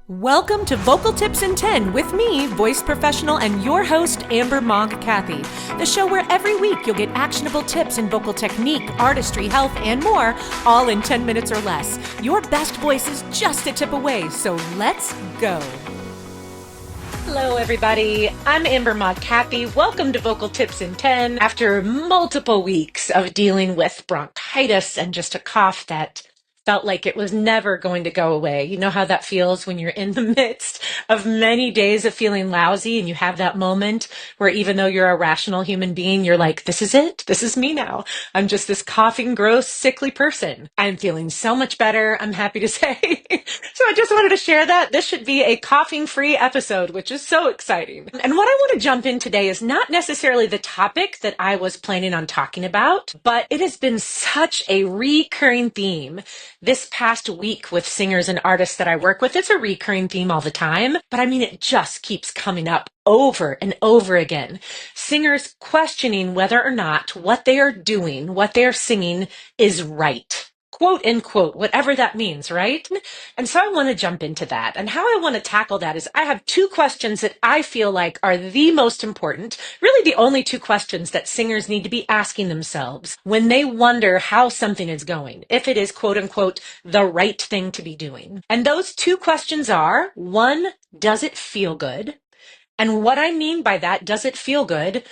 Welcome to Vocal Tips in 10 with me, voice professional and your host, Amber Mogg Cathy. The show where every week you'll get actionable tips in vocal technique, artistry, health, and more, all in 10 minutes or less. Your best voice is just a tip away, so let's go. Hello, everybody. I'm Amber Mogg Cathy. Welcome to Vocal Tips in 10. After multiple weeks of dealing with bronchitis and just a cough that felt like it was never going to go away. You know how that feels when you're in the midst of many days of feeling lousy and you have that moment where even though you're a rational human being, you're like, this is it. This is me now. I'm just this coughing, gross, sickly person. I'm feeling so much better, I'm happy to say. So I just wanted to share that. This should be a coughing-free episode, which is so exciting. And what I want to jump in today is not necessarily the topic that I was planning on talking about, but it has been such a recurring theme this past week with singers and artists that I work with. It's a recurring theme all the time, but I mean, it just keeps coming up over and over again. Singers questioning whether or not what they are doing, what they are singing is right. Quote unquote, whatever that means, right? And so I want to jump into that. And how I want to tackle that is I have two questions that I feel like are the most important, really the only two questions that singers need to be asking themselves when they wonder how something is going, if it is quote unquote the right thing to be doing. And those two questions are, one, does it feel good? And what I mean by that, does it feel good?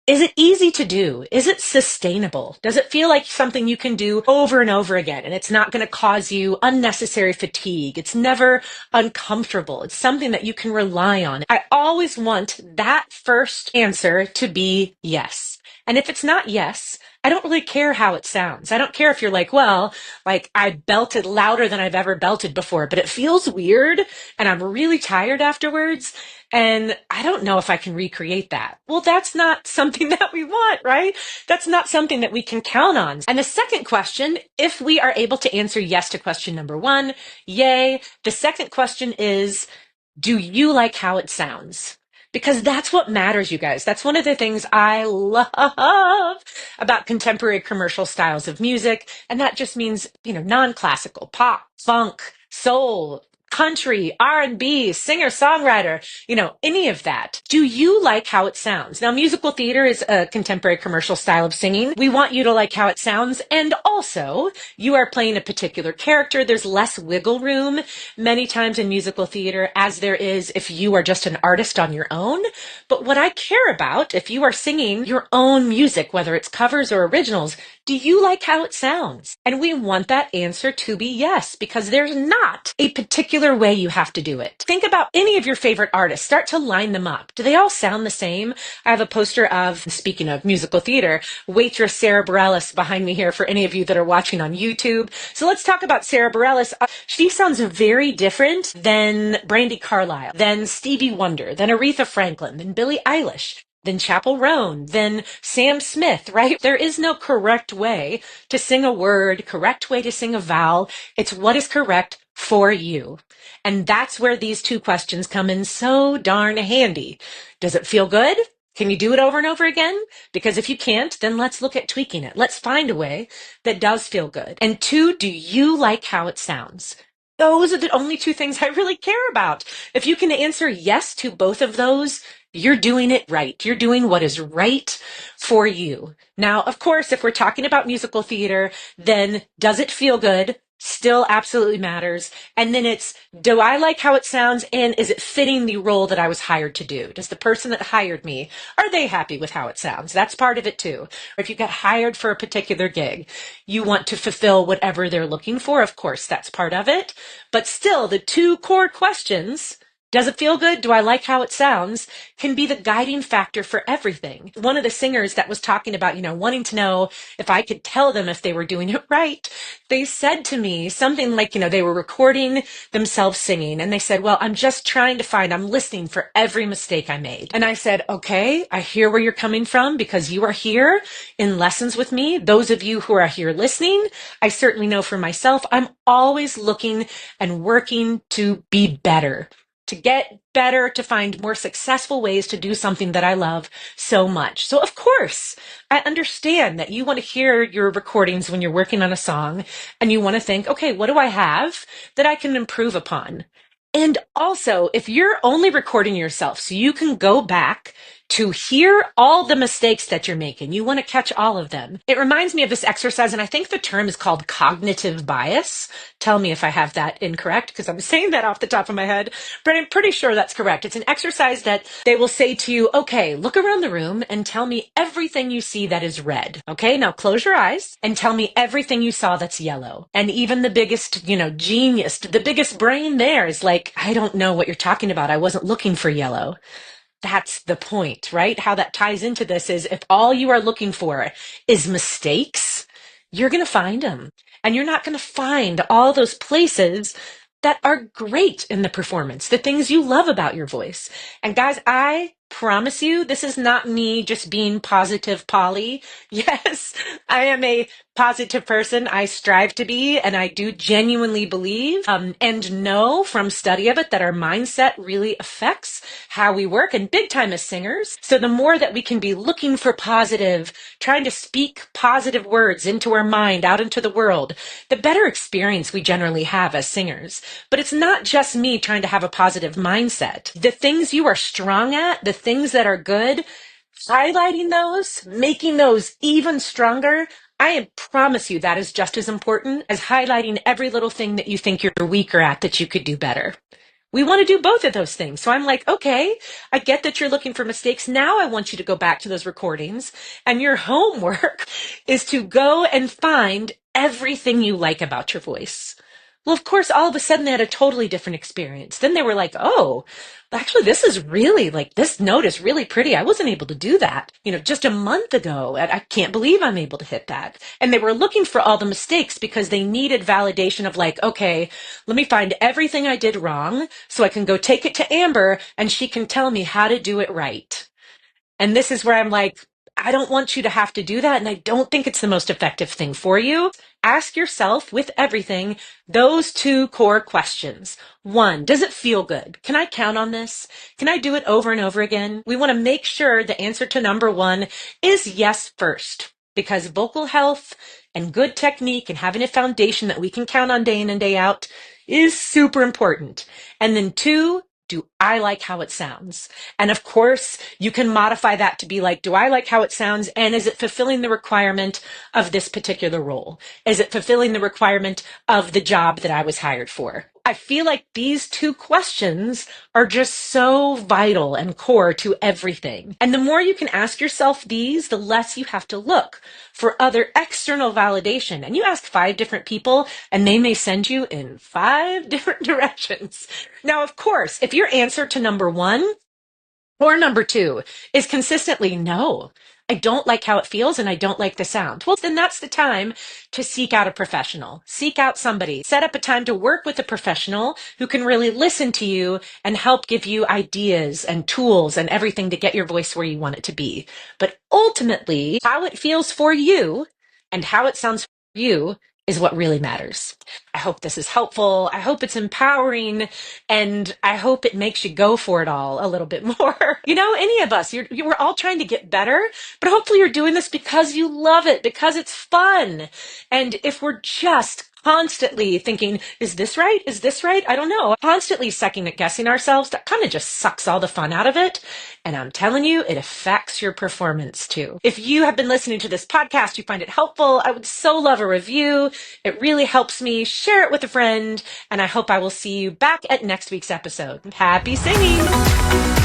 Is it easy to do? Is it sustainable? Does it feel like something you can do over and over again and it's not going to cause you unnecessary fatigue? It's never uncomfortable. It's something that you can rely on. I always want that first answer to be yes. And if it's not yes, I don't really care how it sounds. I don't care if you're like, well, like I belted louder than I've ever belted before, but it feels weird and I'm really tired afterwards. And I don't know if I can recreate that. Well, that's not something that we want, right? That's not something that we can count on. And the second question, if we are able to answer yes to question number one, yay. The second question is, do you like how it sounds? Because that's what matters, you guys. That's one of the things I love about contemporary commercial styles of music. And that just means, non-classical, pop, funk, soul, country, R&B, singer-songwriter, any of that. Do you like how it sounds? Now, musical theater is a contemporary commercial style of singing. We want you to like how it sounds. And also, you are playing a particular character. There's less wiggle room many times in musical theater as there is if you are just an artist on your own. But what I care about, if you are singing your own music, whether it's covers or originals, do you like how it sounds? And we want that answer to be yes, because there's not a particular way you have to do it. Think about any of your favorite artists. Start to line them up. Do they all sound the same? I have a poster of, speaking of musical theater, waitress Sara Bareilles behind me here for any of you that are watching on YouTube. So let's talk about Sara Bareilles. She sounds very different than Brandi Carlile, than Stevie Wonder, than Aretha Franklin, than Billie Eilish, than Chappell Roan, than Sam Smith, right? There is no correct way to sing a word, correct way to sing a vowel. It's what is correct for you. And that's where these two questions come in so darn handy. Does it feel good? Can you do it over and over again? Because if you can't, then let's look at tweaking it. Let's find a way that does feel good. And two, do you like how it sounds? Those are the only two things I really care about. If you can answer yes to both of those, you're doing it right. You're doing what is right for you. Now, of course, if we're talking about musical theater, then does it feel good? Still absolutely matters. And then it's, do I like how it sounds? And is it fitting the role that I was hired to do? Does the person that hired me, are they happy with how it sounds? That's part of it too. Or if you got hired for a particular gig, you want to fulfill whatever they're looking for. Of course, that's part of it. But still, the two core questions, does it feel good? Do I like how it sounds? Can be the guiding factor for everything. One of the singers that was talking about, wanting to know if I could tell them if they were doing it right. They said to me something like, they were recording themselves singing and they said, well, I'm just trying to I'm listening for every mistake I made. And I said, okay, I hear where you're coming from because you are here in lessons with me. Those of you who are here listening, I certainly know for myself, I'm always looking and working to be better, to get better, to find more successful ways to do something that I love so much. So of course, I understand that you want to hear your recordings when you're working on a song and you want to think, okay, what do I have that I can improve upon? And also, if you're only recording yourself so you can go back to hear all the mistakes that you're making, you want to catch all of them. It reminds me of this exercise, and I think the term is called cognitive bias. Tell me if I have that incorrect, because I'm saying that off the top of my head, but I'm pretty sure that's correct. It's an exercise that they will say to you, okay, look around the room and tell me everything you see that is red. Okay, now close your eyes and tell me everything you saw that's yellow. And even the biggest, genius, the biggest brain there is like, I don't know what you're talking about. I wasn't looking for yellow. That's the point, right? How that ties into this is if all you are looking for is mistakes, you're going to find them. And you're not going to find all those places that are great in the performance, the things you love about your voice. And guys, I promise you, this is not me just being positive Polly. Yes, I am a positive person. I strive to be, and I do genuinely believe and know from study of it that our mindset really affects how we work, and big time as singers. So the more that we can be looking for positive, trying to speak positive words into our mind, out into the world, the better experience we generally have as singers. But it's not just me trying to have a positive mindset. The things you are strong at, the things that are good, highlighting those, making those even stronger, I promise you that is just as important as highlighting every little thing that you think you're weaker at that you could do better. We want to do both of those things. So I'm like, okay, I get that you're looking for mistakes. Now I want you to go back to those recordings, and your homework is to go and find everything you like about your voice. Well, of course, all of a sudden they had a totally different experience. Then they were like, oh, actually, this is really like, this note is really pretty. I wasn't able to do that, just a month ago. And I can't believe I'm able to hit that. And they were looking for all the mistakes because they needed validation of like, okay, let me find everything I did wrong so I can go take it to Amber and she can tell me how to do it right. And this is where I'm like, I don't want you to have to do that. And I don't think it's the most effective thing for you. Ask yourself with everything those two core questions. One, does it feel good? Can I count on this? Can I do it over and over again? We want to make sure the answer to number one is yes first, because vocal health and good technique and having a foundation that we can count on day in and day out is super important. And then two, do I like how it sounds? And of course, you can modify that to be like, do I like how it sounds? And is it fulfilling the requirement of this particular role? Is it fulfilling the requirement of the job that I was hired for? I feel like these two questions are just so vital and core to everything. And the more you can ask yourself these, the less you have to look for other external validation. And you ask 5 different people and they may send you in 5 different directions. Now, of course, if your answer to number 1 or number 2 is consistently no, I don't like how it feels and I don't like the sound. Well, then that's the time to seek out a professional. Seek out somebody. Set up a time to work with a professional who can really listen to you and help give you ideas and tools and everything to get your voice where you want it to be. But ultimately, how it feels for you and how it sounds for you is what really matters. I hope this is helpful. I hope it's empowering, and I hope it makes you go for it all a little bit more. Any of us, we're all trying to get better, but hopefully you're doing this because you love it, because it's fun. And if we're just constantly thinking, is this right? Is this right? I don't know. Constantly second guessing ourselves, that kind of just sucks all the fun out of it. And I'm telling you, it affects your performance too. If you have been listening to this podcast, you find it helpful, I would so love a review. It really helps me. Share it with a friend. And I hope I will see you back at next week's episode. Happy singing!